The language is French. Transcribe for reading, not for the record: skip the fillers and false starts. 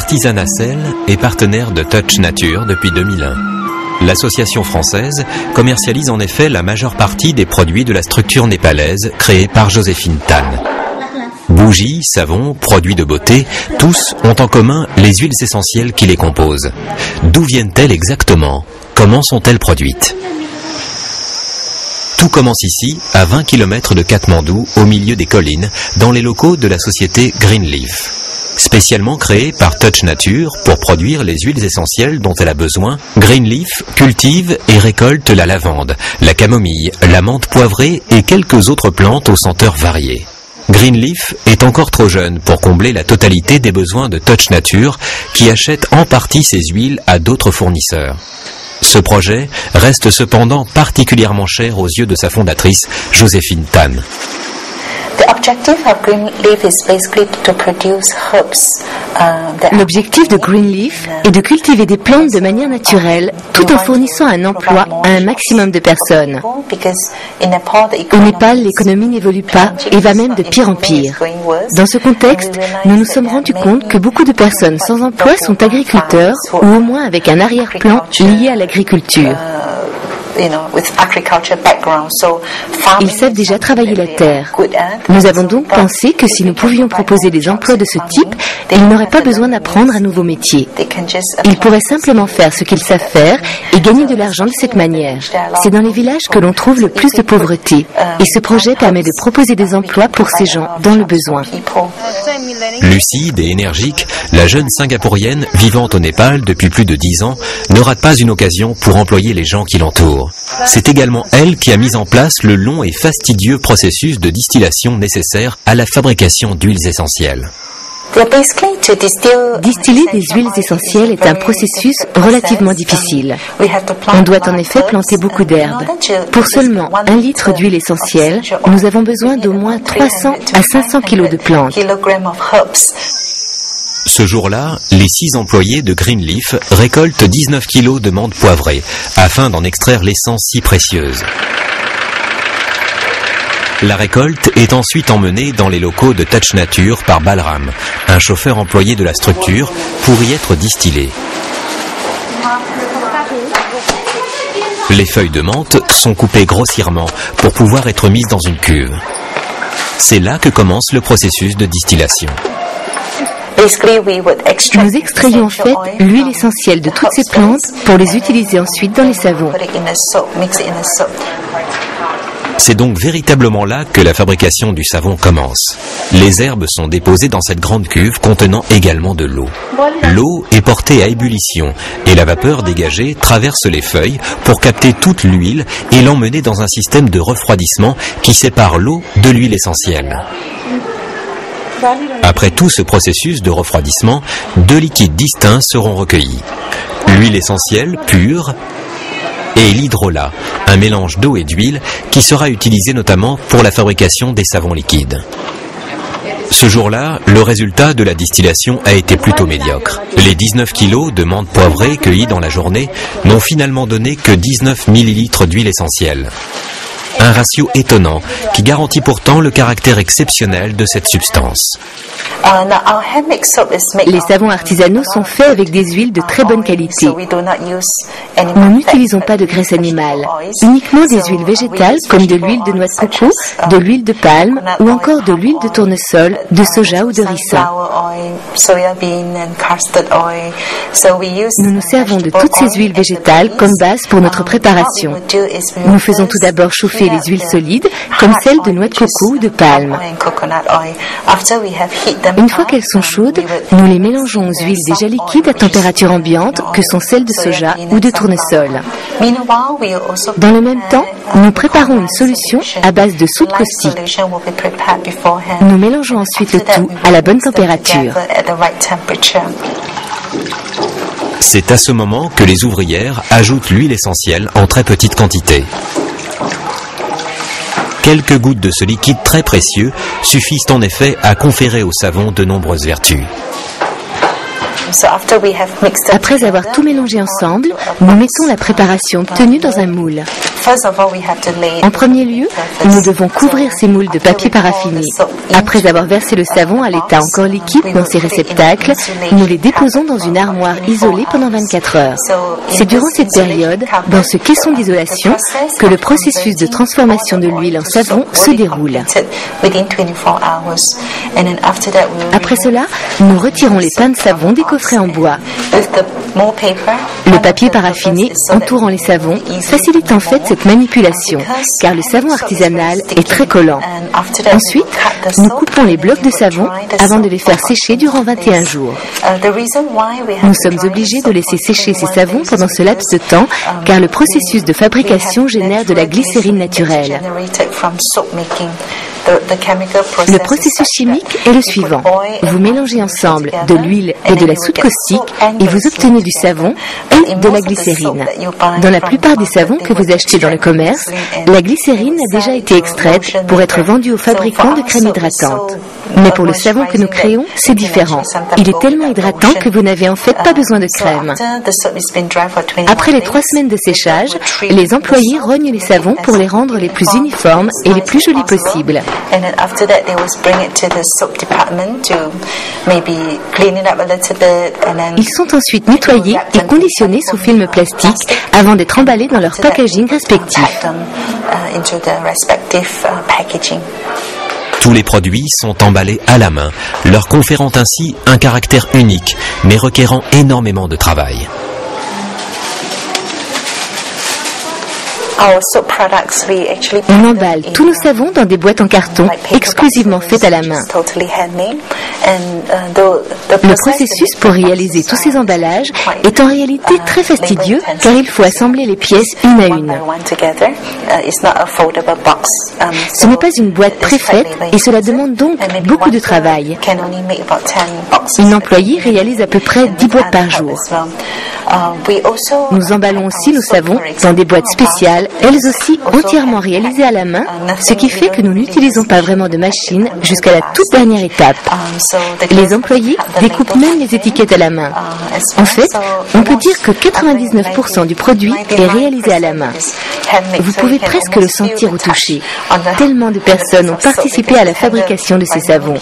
Artisanat Sel est partenaire de Touch Nature depuis 2001. L'association française commercialise en effet la majeure partie des produits de la structure népalaise créée par Joséphine Tan. Bougies, savons, produits de beauté, tous ont en commun les huiles essentielles qui les composent. D'où viennent-elles exactement? Comment sont-elles produites? Tout commence ici, à 20 km de Katmandou, au milieu des collines, dans les locaux de la société Greenleaf. Spécialement créée par Touch Nature pour produire les huiles essentielles dont elle a besoin, Greenleaf cultive et récolte la lavande, la camomille, la menthe poivrée et quelques autres plantes aux senteurs variées. Greenleaf est encore trop jeune pour combler la totalité des besoins de Touch Nature qui achète en partie ses huiles à d'autres fournisseurs. Ce projet reste cependant particulièrement cher aux yeux de sa fondatrice, Joséphine Tan. L'objectif de Greenleaf est de cultiver des plantes de manière naturelle tout en fournissant un emploi à un maximum de personnes. Au Népal, l'économie n'évolue pas et va même de pire en pire. Dans ce contexte, nous nous sommes rendus compte que beaucoup de personnes sans emploi sont agriculteurs ou au moins avec un arrière-plan lié à l'agriculture. Ils savent déjà travailler la terre. Nous avons donc pensé que si nous pouvions proposer des emplois de ce type, ils n'auraient pas besoin d'apprendre un nouveau métier. Ils pourraient simplement faire ce qu'ils savent faire et gagner de l'argent de cette manière. C'est dans les villages que l'on trouve le plus de pauvreté. Et ce projet permet de proposer des emplois pour ces gens dans le besoin. Lucide et énergique, la jeune Singapourienne vivant au Népal depuis plus de 10 ans ne rate pas une occasion pour employer les gens qui l'entourent. C'est également elle qui a mis en place le long et fastidieux processus de distillation nécessaire à la fabrication d'huiles essentielles. Distiller des huiles essentielles est un processus relativement difficile. On doit en effet planter beaucoup d'herbes. Pour seulement 1 litre d'huile essentielle, nous avons besoin d'au moins 300 à 500 kg de plantes. Ce jour-là, les 6 employés de Greenleaf récoltent 19 kilos de menthe poivrée, afin d'en extraire l'essence si précieuse. La récolte est ensuite emmenée dans les locaux de Touch Nature par Balram, un chauffeur employé de la structure, pour y être distillée. Les feuilles de menthe sont coupées grossièrement pour pouvoir être mises dans une cuve. C'est là que commence le processus de distillation. Nous extrayons en fait l'huile essentielle de toutes ces plantes pour les utiliser ensuite dans les savons. C'est donc véritablement là que la fabrication du savon commence. Les herbes sont déposées dans cette grande cuve contenant également de l'eau. L'eau est portée à ébullition et la vapeur dégagée traverse les feuilles pour capter toute l'huile et l'emmener dans un système de refroidissement qui sépare l'eau de l'huile essentielle. Après tout ce processus de refroidissement, 2 liquides distincts seront recueillis. L'huile essentielle pure et l'hydrolat, un mélange d'eau et d'huile qui sera utilisé notamment pour la fabrication des savons liquides. Ce jour-là, le résultat de la distillation a été plutôt médiocre. Les 19 kilos de menthe poivrée cueillis dans la journée n'ont finalement donné que 19 millilitres d'huile essentielle. Un ratio étonnant qui garantit pourtant le caractère exceptionnel de cette substance. Les savons artisanaux sont faits avec des huiles de très bonne qualité. Nous n'utilisons pas de graisse animale, uniquement des huiles végétales comme de l'huile de noix de coco, de l'huile de palme ou encore de l'huile de tournesol, de soja ou de ricin. Nous nous servons de toutes ces huiles végétales comme base pour notre préparation. Nous faisons tout d'abord chauffer les huiles solides comme celles de noix de coco ou de palme. Une fois qu'elles sont chaudes, nous les mélangeons aux huiles déjà liquides à température ambiante que sont celles de soja ou de tournesol. Dans le même temps, nous préparons une solution à base de soude caustique. Nous mélangeons ensuite le tout à la bonne température. C'est à ce moment que les ouvrières ajoutent l'huile essentielle en très petite quantité. Quelques gouttes de ce liquide très précieux suffisent en effet à conférer au savon de nombreuses vertus. Après avoir tout mélangé ensemble, nous mettons la préparation obtenue dans un moule. En premier lieu, nous devons couvrir ces moules de papier paraffiné. Après avoir versé le savon à l'état encore liquide dans ces réceptacles, nous les déposons dans une armoire isolée pendant 24 heures. C'est durant cette période, dans ce caisson d'isolation, que le processus de transformation de l'huile en savon se déroule. Après cela, nous retirons les pains de savon des coffrets en bois. Le papier paraffiné entourant les savons facilite en fait cette manipulation, car le savon artisanal est très collant. Ensuite, nous coupons les blocs de savon avant de les faire sécher durant 21 jours. Nous sommes obligés de laisser sécher ces savons pendant ce laps de temps, car le processus de fabrication génère de la glycérine naturelle. Le processus chimique est le suivant. Vous mélangez ensemble de l'huile et de la soude caustique et vous obtenez du savon et de la glycérine. Dans la plupart des savons que vous achetez dans le commerce, la glycérine a déjà été extraite pour être vendue aux fabricants de crème hydratante. Mais pour le savon que nous créons, c'est différent. Il est tellement hydratant que vous n'avez en fait pas besoin de crème. Après les 3 semaines de séchage, les employés rognent les savons pour les rendre les plus uniformes et les plus jolis possibles. Ils sont ensuite nettoyés et conditionnés sous film plastique avant d'être emballés dans leur packaging respectif. Tous les produits sont emballés à la main, leur conférant ainsi un caractère unique, mais requérant énormément de travail. On emballe tous nos savons dans des boîtes en carton exclusivement faites à la main. Le processus pour réaliser tous ces emballages est en réalité très fastidieux car il faut assembler les pièces une à une. Ce n'est pas une boîte préfaite et cela demande donc beaucoup de travail. Une employée réalise à peu près 10 boîtes par jour. Nous emballons aussi nos savons dans des boîtes spéciales, elles aussi entièrement réalisées à la main, ce qui fait que nous n'utilisons pas vraiment de machine jusqu'à la toute dernière étape. Les employés découpent même les étiquettes à la main. En fait, on peut dire que 99% du produit est réalisé à la main. Vous pouvez presque le sentir ou toucher. Tellement de personnes ont participé à la fabrication de ces savons.